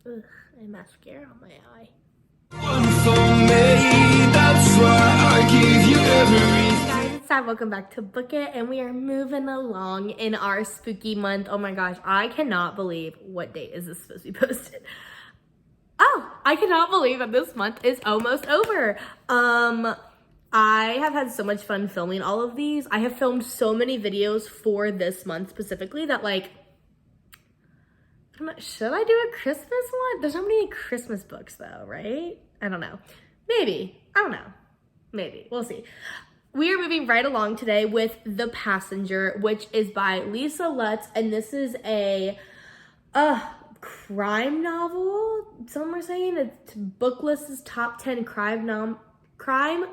Ugh, and mascara on my eye. One for me, that's why I give you everything. Guys, it's time. Welcome back to Book It, and we are moving along in our spooky month. Oh my gosh, I cannot believe what date is this supposed to be posted. Oh, I cannot believe that this month is almost over. I have had so much fun filming all of these. I have filmed so many videos for this month specifically that should I do a Christmas one? There's not many Christmas books though, right? I don't know. Maybe. I don't know. Maybe. We'll see. We are moving right along today with The Passenger, which is by Lisa Lutz, and this is a crime novel. Some are saying it's Booklist's top 10 crime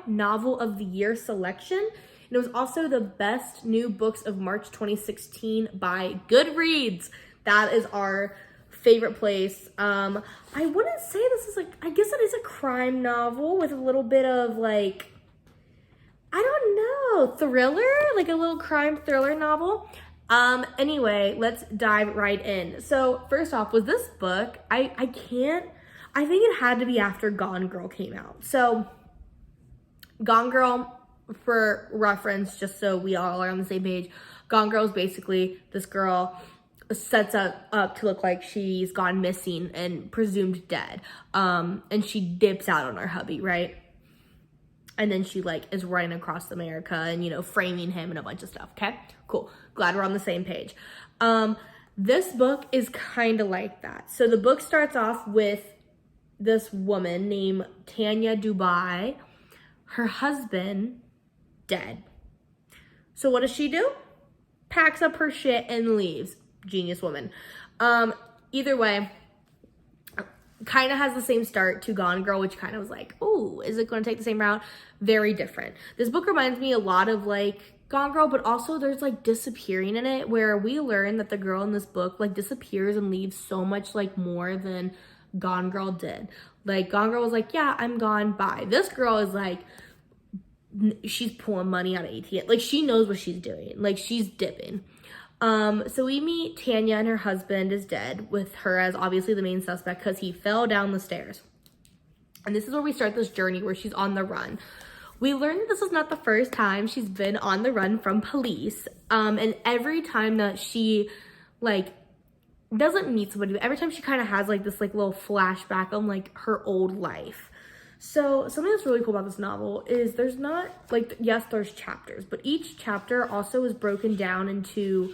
novel of the year selection. And it was also the best new books of March 2016 by Goodreads. That is our favorite place. I wouldn't say this is I guess it is a crime novel with a little bit of I don't know, thriller, like a little crime thriller novel. Anyway, let's dive right in. So first off, with this book, I think it had to be after Gone Girl came out. So Gone Girl, for reference, just so we all are on the same page, Gone Girl is basically this girl sets up to look like she's gone missing and presumed dead. And she dips out on her hubby, right? And then she is running across America and, framing him and a bunch of stuff. Okay, cool. Glad we're on the same page. This book is kind of like that. So the book starts off with this woman named Tanya Dubai, her husband dead. So what does she do? Packs up her shit and leaves. Genius woman. Either way, kind of has the same start to Gone Girl, which kind of was oh, is it going to take the same route? Very different. This book reminds me a lot of Gone Girl, but also there's disappearing in it, where we learn that the girl in this book disappears and leaves so much more than Gone Girl did. Gone Girl was yeah, I'm gone, bye. This girl is she's pulling money out of ATM. She knows what she's doing. She's dipping. So we meet Tanya, and her husband is dead, with her as obviously the main suspect because he fell down the stairs. And this is where we start this journey where she's on the run. We learn that this is not the first time she's been on the run from police. And every time that she doesn't meet somebody, but every time she kind of has this little flashback on her old life. So something that's really cool about this novel is there's not yes, there's chapters, but each chapter also is broken down into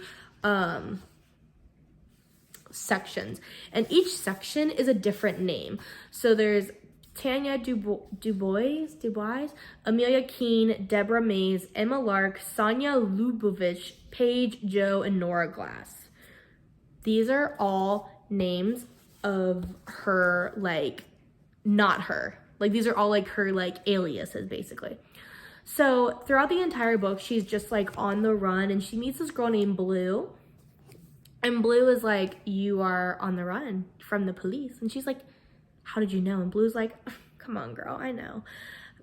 sections, and each section is a different name. So there's Tanya Dubois, Amelia Keene, Deborah Mays, Emma Lark, Sonia Lubovich, Paige, Joe, and Nora Glass. These are all names of her, not her. These are all her aliases, basically. So throughout the entire book, she's just on the run, and she meets this girl named Blue. And Blue is you are on the run from the police. And she's how did you know? And Blue's come on, girl, I know.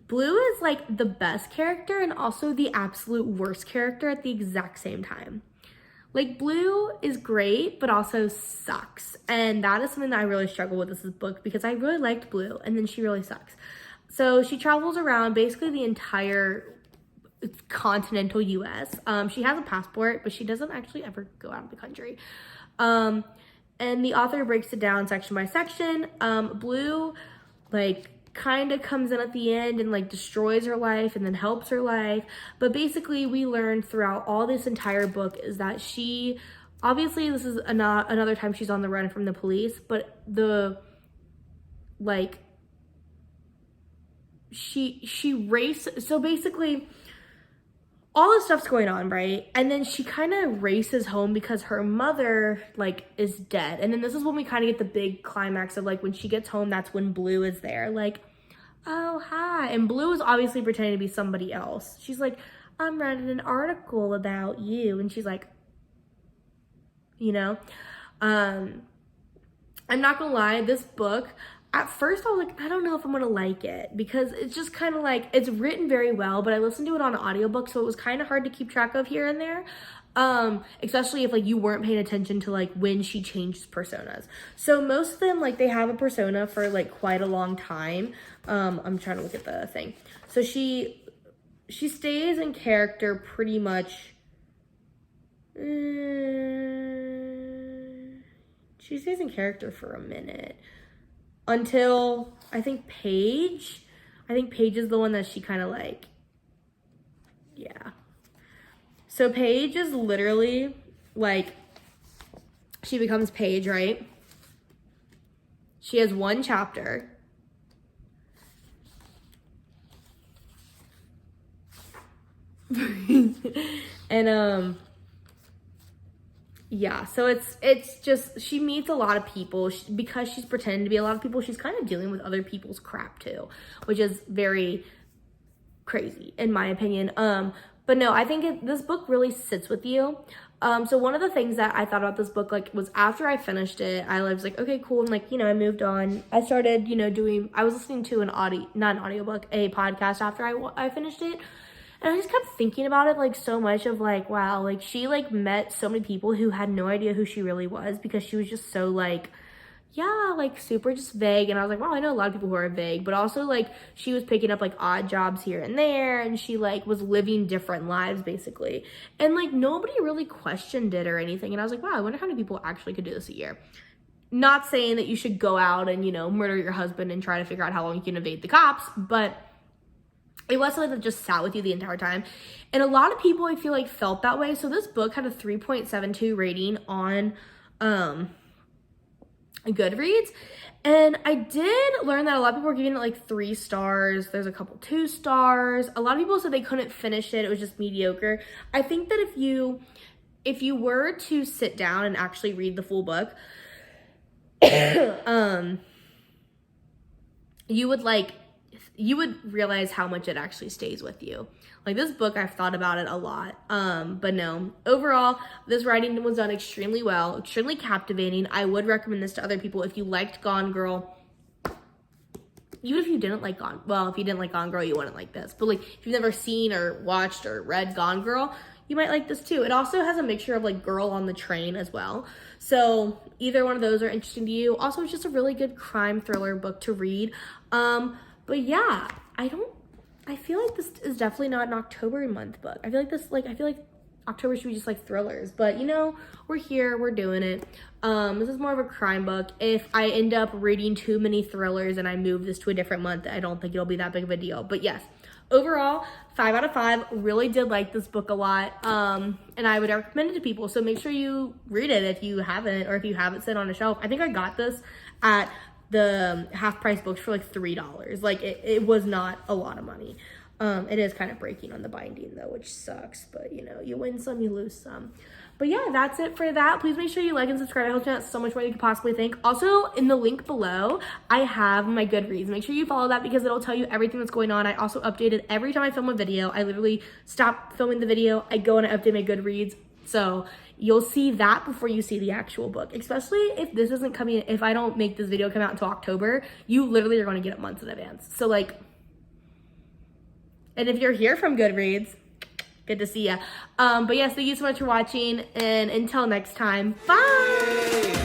Blue is the best character and also the absolute worst character at the exact same time. Blue is great, but also sucks. And that is something that I really struggle with this book, because I really liked Blue, and then she really sucks. So she travels around basically the entire continental US. She has a passport, but she doesn't actually ever go out of the country. And the author breaks it down section by section. Blue, kind of comes in at the end and destroys her life and then helps her life. But basically we learned throughout all this entire book is that she, obviously this is another time she's on the run from the police, but she races. So basically all this stuff's going on, right? And then she kind of races home because her mother is dead. And then this is when we kind of get the big climax of when she gets home, that's when Blue is there, oh, hi. And Blue is obviously pretending to be somebody else. She's I'm writing an article about you. And she's I'm not gonna lie, this book, at first I was I don't know if I'm gonna like it, because it's just kind of it's written very well, but I listened to it on an audiobook, so it was kind of hard to keep track of here and there. especially if like you weren't paying attention to like when she changed personas. So most of them, like, they have a persona for like quite a long time. I'm trying to look at the thing. So she stays in character pretty much. She stays in character for a minute until I think Paige. I think Paige is the one that she kind of like, yeah. So Paige is literally like, she becomes Paige, right? She has one chapter. And yeah, so it's just, she meets a lot of people. Because she's pretending to be a lot of people, she's kind of dealing with other people's crap too, which is very crazy in my opinion. But no, I think this book really sits with you. So one of the things that I thought about this book, like, was after I finished it, I was like, okay, cool. And like, you know, I moved on. I started, you know, I was listening to not an audiobook, a podcast after I finished it. And I just kept thinking about it, like, so much of, like, wow, like, she, like, met so many people who had no idea who she really was because she was just so, like, yeah, like, super just vague. And I was like, wow, I know a lot of people who are vague. But also, like, she was picking up, like, odd jobs here and there. And she, like, was living different lives, basically. And, like, nobody really questioned it or anything. And I was like, wow, I wonder how many people actually could do this a year. Not saying that you should go out and, you know, murder your husband and try to figure out how long you can evade the cops. But it was something that just sat with you the entire time. And a lot of people, I feel like, felt that way. So this book had a 3.72 rating on Goodreads. And I did learn that a lot of people were giving it like 3 stars. There's a couple 2 stars. A lot of people said they couldn't finish it. It was just mediocre. I think that if you were to sit down and actually read the full book, you would realize how much it actually stays with you. Like, this book, I've thought about it a lot. But no, overall, this writing was done extremely well, extremely captivating. I would recommend this to other people. If you liked Gone Girl, even if you didn't like if you didn't like Gone Girl, you wouldn't like this. But like, if you've never seen or watched or read Gone Girl, you might like this too. It also has a mixture of like Girl on the Train as well. So either one of those are interesting to you. Also, it's just a really good crime thriller book to read. But yeah, I feel like this is definitely not an October month book. I feel like October should be just like thrillers, but you know, we're here, we're doing it. This is more of a crime book. If I end up reading too many thrillers and I move this to a different month, I don't think it'll be that big of a deal. But yes, overall, 5 out of 5. Really did like this book a lot. And I would recommend it to people. So make sure you read it if you haven't, or if you have it sit on a shelf. I think I got this at the half price books for like $3. Like, it was not a lot of money. It is kind of breaking on the binding though, which sucks, but you know, you win some, you lose some. But yeah, that's it for that. Please make sure you like and subscribe. I help you out so much more than you could possibly think. Also, in the link below, I have my Goodreads. Make sure you follow that because it'll tell you everything that's going on. I also update it every time I film a video. I literally stop filming the video, I go and I update my Goodreads. So you'll see that before you see the actual book, especially if this isn't coming, if I don't make this video come out until October, you literally are going to get it months in advance. So like, and if you're here from Goodreads, good to see ya. But yes, thank you so much for watching, and until next time, bye!